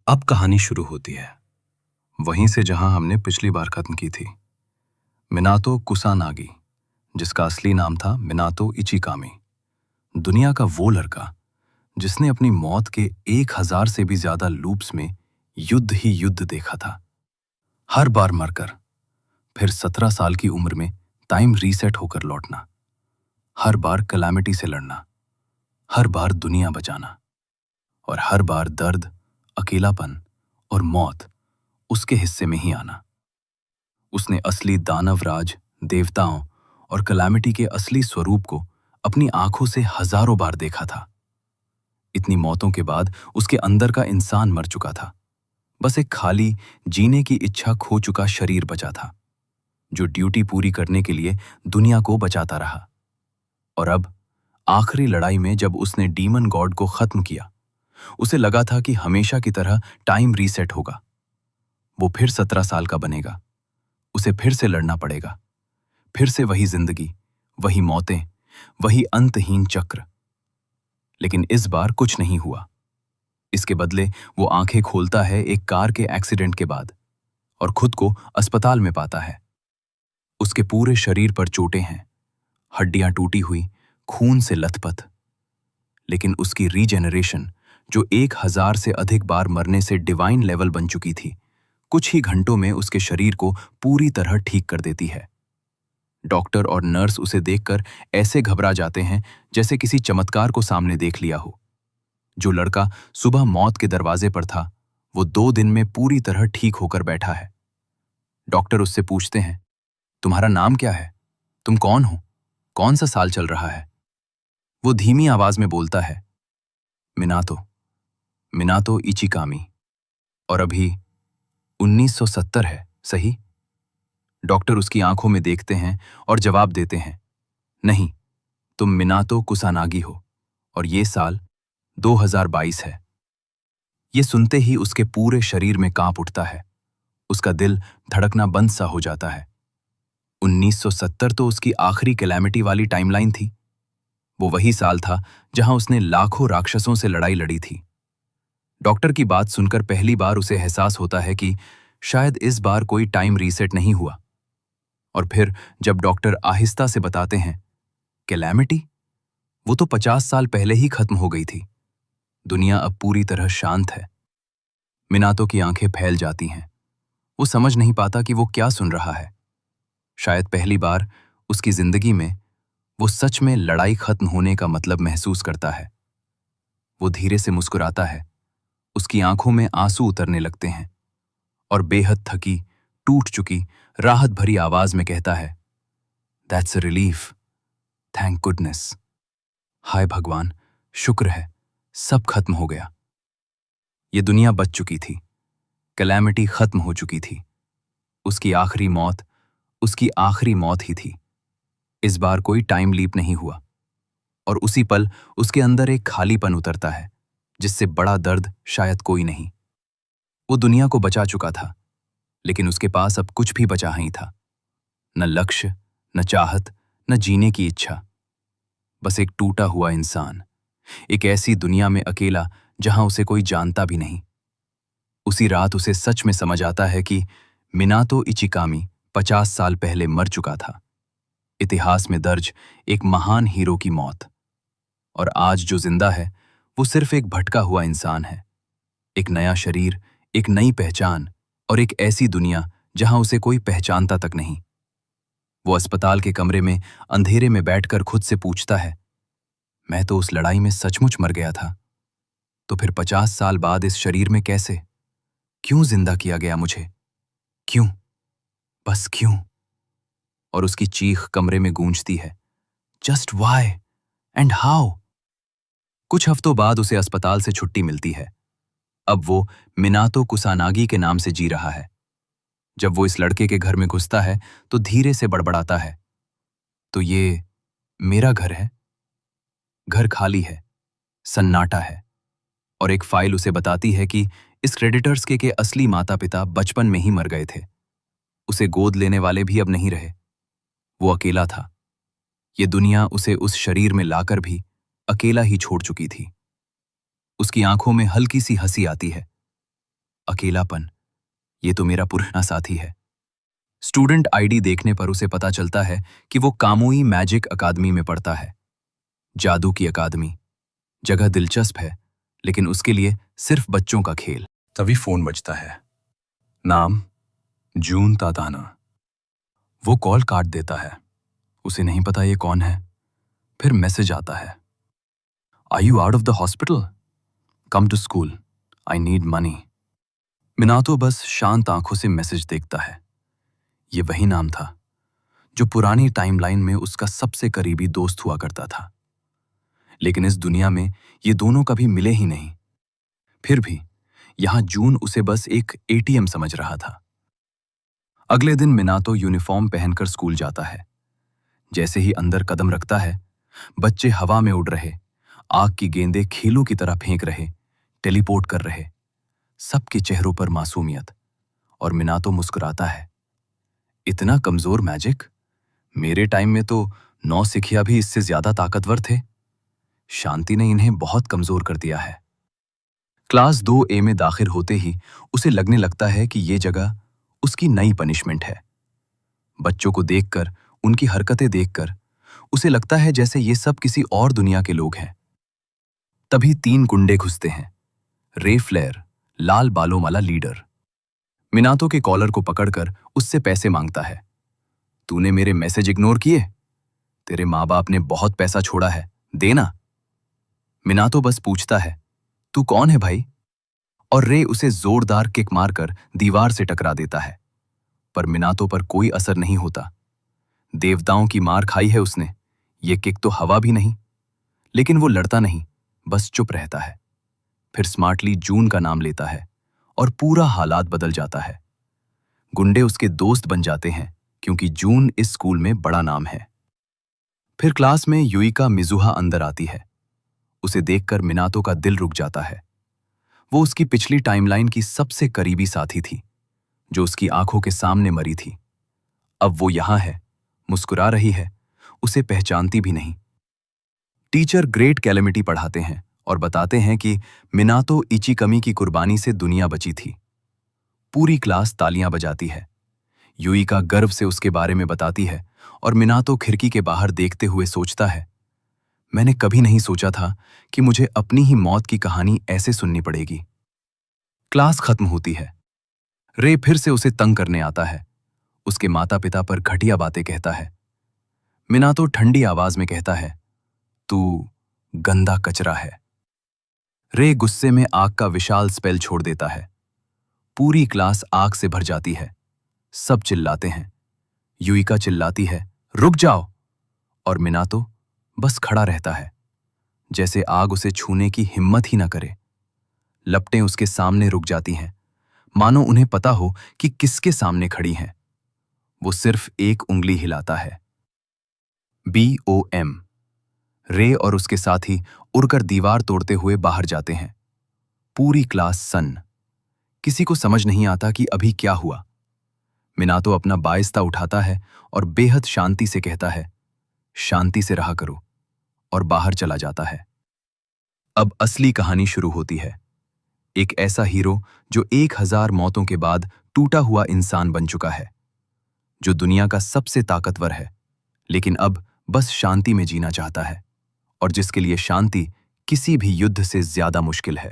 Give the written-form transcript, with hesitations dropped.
अब कहानी शुरू होती है वहीं से जहां हमने पिछली बार खत्म की थी। मिनातो कुसानागी, जिसका असली नाम था मिनातो इचिकामी, दुनिया का वो लड़का जिसने अपनी मौत के 1000 से भी ज्यादा लूप्स में युद्ध ही युद्ध देखा था। हर बार मरकर फिर 17 साल की उम्र में टाइम रीसेट होकर लौटना, हर बार कैलामिटी से लड़ना, हर बार दुनिया बचाना, और हर बार दर्द, अकेलापन और मौत उसके हिस्से में ही आना। उसने असली दानवराज, देवताओं और कैलामिटी के असली स्वरूप को अपनी आंखों से हजारों बार देखा था। इतनी मौतों के बाद उसके अंदर का इंसान मर चुका था। बस एक खाली, जीने की इच्छा खो चुका शरीर बचा था, जो ड्यूटी पूरी करने के लिए दुनिया को बचाता रहा। और अब आखिरी लड़ाई में जब उसने डीमन गॉड को खत्म किया, उसे लगा था कि हमेशा की तरह टाइम रीसेट होगा। वो फिर 17 साल का बनेगा, उसे फिर से लड़ना पड़ेगा, फिर से वही जिंदगी, वही मौतें, वही अंतहीन चक्र। लेकिन इस बार कुछ नहीं हुआ। इसके बदले वो आंखें खोलता है एक कार के एक्सीडेंट के बाद और खुद को अस्पताल में पाता है। उसके पूरे शरीर पर चोटें हैं, हड्डियां टूटी हुई, खून से लथपथ। लेकिन उसकी रीजेनरेशन, जो 1000 से अधिक बार मरने से डिवाइन लेवल बन चुकी थी, कुछ ही घंटों में उसके शरीर को पूरी तरह ठीक कर देती है। डॉक्टर और नर्स उसे देखकर ऐसे घबरा जाते हैं जैसे किसी चमत्कार को सामने देख लिया हो। जो लड़का सुबह मौत के दरवाजे पर था, वो 2 दिन में पूरी तरह ठीक होकर बैठा है। डॉक्टर उससे पूछते हैं, तुम्हारा नाम क्या है? तुम कौन हो? कौन सा साल चल रहा है? वो धीमी आवाज में बोलता है, मिनातो, मिनातो इचिकामी। और अभी 1970 है, सही? डॉक्टर उसकी आंखों में देखते हैं और जवाब देते हैं, नहीं, तुम मिनातो कुसानागी हो और ये साल 2022 है। ये सुनते ही उसके पूरे शरीर में कांप उठता है। उसका दिल धड़कना बंद सा हो जाता है। 1970 तो उसकी आखिरी कैलामिटी वाली टाइमलाइन थी। वो वही साल था जहां उसने लाखों राक्षसों से लड़ाई लड़ी थी। डॉक्टर की बात सुनकर पहली बार उसे एहसास होता है कि शायद इस बार कोई टाइम रीसेट नहीं हुआ। और फिर जब डॉक्टर आहिस्ता से बताते हैं, कैलामिटी? वो तो 50 साल पहले ही खत्म हो गई थी। दुनिया अब पूरी तरह शांत है। मिनातो की आंखें फैल जाती हैं। वो समझ नहीं पाता कि वो क्या सुन रहा है। शायद पहली बार उसकी जिंदगी में वो सच में लड़ाई खत्म होने का मतलब महसूस करता है। वो धीरे से मुस्कुराता है। उसकी आंखों में आंसू उतरने लगते हैं और बेहद थकी, टूट चुकी, राहत भरी आवाज में कहता है, that's a relief, thank goodness. हाय भगवान, शुक्र है, सब खत्म हो गया। ये दुनिया बच चुकी थी। कैलामिटी खत्म हो चुकी थी। उसकी आखिरी मौत उसकी आखिरी मौत ही थी। इस बार कोई टाइम लीप नहीं हुआ। और उसी पल उसके अंदर एक खालीपन उतरता है, जिससे बड़ा दर्द शायद कोई नहीं। वो दुनिया को बचा चुका था, लेकिन उसके पास अब कुछ भी बचा नहीं था। न लक्ष्य, न चाहत, न जीने की इच्छा। बस एक टूटा हुआ इंसान, एक ऐसी दुनिया में अकेला जहां उसे कोई जानता भी नहीं। उसी रात उसे सच में समझ आता है कि मिनातो इचिकामी 50 साल पहले मर चुका था। इतिहास में दर्ज एक महान हीरो की मौत। और आज जो जिंदा है, वो सिर्फ एक भटका हुआ इंसान है। एक नया शरीर, एक नई पहचान और एक ऐसी दुनिया जहां उसे कोई पहचानता तक नहीं। वो अस्पताल के कमरे में अंधेरे में बैठकर खुद से पूछता है, मैं तो उस लड़ाई में सचमुच मर गया था, तो फिर 50 साल बाद इस शरीर में कैसे? क्यों जिंदा किया गया मुझे? क्यों? बस क्यों? और उसकी चीख कमरे में गूंजती है, जस्ट व्हाई एंड हाउ? कुछ हफ्तों बाद उसे अस्पताल से छुट्टी मिलती है। अब वो मिनातो कुसानागी के नाम से जी रहा है। जब वो इस लड़के के घर में घुसता है तो धीरे से बड़बड़ाता है, तो ये मेरा घर है। घर खाली है, सन्नाटा है, और एक फाइल उसे बताती है कि इस क्रेडिटर्स के असली माता पिता बचपन में ही मर गए थे। उसे गोद लेने वाले भी अब नहीं रहे। वो अकेला था। ये दुनिया उसे उस शरीर में लाकर भी अकेला ही छोड़ चुकी थी। उसकी आंखों में हल्की सी हंसी आती है। अकेलापन, ये तो मेरा पुराना साथी है। स्टूडेंट आईडी देखने पर उसे पता चलता है कि वो कामुई मैजिक अकादमी में पढ़ता है। जादू की अकादमी, जगह दिलचस्प है, लेकिन उसके लिए सिर्फ बच्चों का खेल। तभी फोन बजता है। नाम जून ताताना। वो कॉल काट देता है। उसे नहीं पता ये कौन है। फिर मैसेज आता है, are you out of the hospital? Come to school, I need money. Minato बस शांत आंखों से मैसेज देखता है। ये वही नाम था जो पुरानी टाइमलाइन में उसका सबसे करीबी दोस्त हुआ करता था। लेकिन इस दुनिया में ये दोनों कभी मिले ही नहीं। फिर भी यहां जून उसे बस एक एटीएम समझ रहा था। अगले दिन मिनातो यूनिफॉर्म पहनकर स्कूल जाता है। जैसे ही अंदर कदम रखता है, बच्चे हवा में उड़ रहे, आग की गेंदें खेलों की तरह फेंक रहे, टेलीपोर्ट कर रहे, सबके चेहरों पर मासूमियत। और मिनातो मुस्कुराता है। इतना कमजोर मैजिक? मेरे टाइम में तो नौसिखिया भी इससे ज्यादा ताकतवर थे। शांति ने इन्हें बहुत कमजोर कर दिया है। क्लास 2A में दाखिल होते ही उसे लगने लगता है कि ये जगह उसकी नई पनिशमेंट है। बच्चों को देखकर, उनकी हरकतें देखकर उसे लगता है जैसे ये सब किसी और दुनिया के लोग हैं। तभी 3 गुंडे घुसते हैं। रे फ्लेयर, लाल बालों वाला लीडर, मिनातो के कॉलर को पकड़कर उससे पैसे मांगता है। तूने मेरे मैसेज इग्नोर किए? तेरे माँ बाप ने बहुत पैसा छोड़ा है, देना। मिनातो बस पूछता है, तू कौन है भाई? और रे उसे जोरदार किक मारकर दीवार से टकरा देता है। पर मिनातो पर कोई असर नहीं होता। देवताओं की मार खाई है उसने, ये किक तो हवा भी नहीं। लेकिन वो लड़ता नहीं, बस चुप रहता है। फिर स्मार्टली जून का नाम लेता है और पूरा हालात बदल जाता है। गुंडे उसके दोस्त बन जाते हैं क्योंकि जून इस स्कूल में बड़ा नाम है। फिर क्लास में युइका मिजुहा अंदर आती है। उसे देखकर मिनातो का दिल रुक जाता है। वो उसकी पिछली टाइमलाइन की सबसे करीबी साथी थी, जो उसकी आंखों के सामने मरी थी। अब वो यहां है, मुस्कुरा रही है, उसे पहचानती भी नहीं। टीचर ग्रेट कैलेमिटी पढ़ाते हैं और बताते हैं कि मिनातो इचिकमी की कुर्बानी से दुनिया बची थी। पूरी क्लास तालियां बजाती है। युइका गर्व से उसके बारे में बताती है और मिनातो खिड़की के बाहर देखते हुए सोचता है, मैंने कभी नहीं सोचा था कि मुझे अपनी ही मौत की कहानी ऐसे सुननी पड़ेगी। क्लास खत्म होती है। रे फिर से उसे तंग करने आता है। उसके माता पिता पर घटिया बातें कहता है। मिनातो ठंडी आवाज में कहता है, तू गंदा कचरा है। रे गुस्से में आग का विशाल स्पेल छोड़ देता है। पूरी क्लास आग से भर जाती है। सब चिल्लाते हैं। युइका चिल्लाती है, रुक जाओ। और मिनातो बस खड़ा रहता है, जैसे आग उसे छूने की हिम्मत ही ना करे। लपटें उसके सामने रुक जाती हैं, मानो उन्हें पता हो कि किसके सामने खड़ी हैं। वो सिर्फ एक उंगली हिलाता है। BOM। रे और उसके साथी उड़कर दीवार तोड़ते हुए बाहर जाते हैं। पूरी क्लास सन्न। किसी को समझ नहीं आता कि अभी क्या हुआ। मिनातो अपना बाइस्ता उठाता है और बेहद शांति से कहता है, शांति से रहा करो, और बाहर चला जाता है। अब असली कहानी शुरू होती है। एक ऐसा हीरो जो 1000 मौतों के बाद टूटा हुआ इंसान बन चुका है, जो दुनिया का सबसे ताकतवर है, लेकिन अब बस शांति में जीना चाहता है, और जिसके लिए शांति किसी भी युद्ध से ज्यादा मुश्किल है।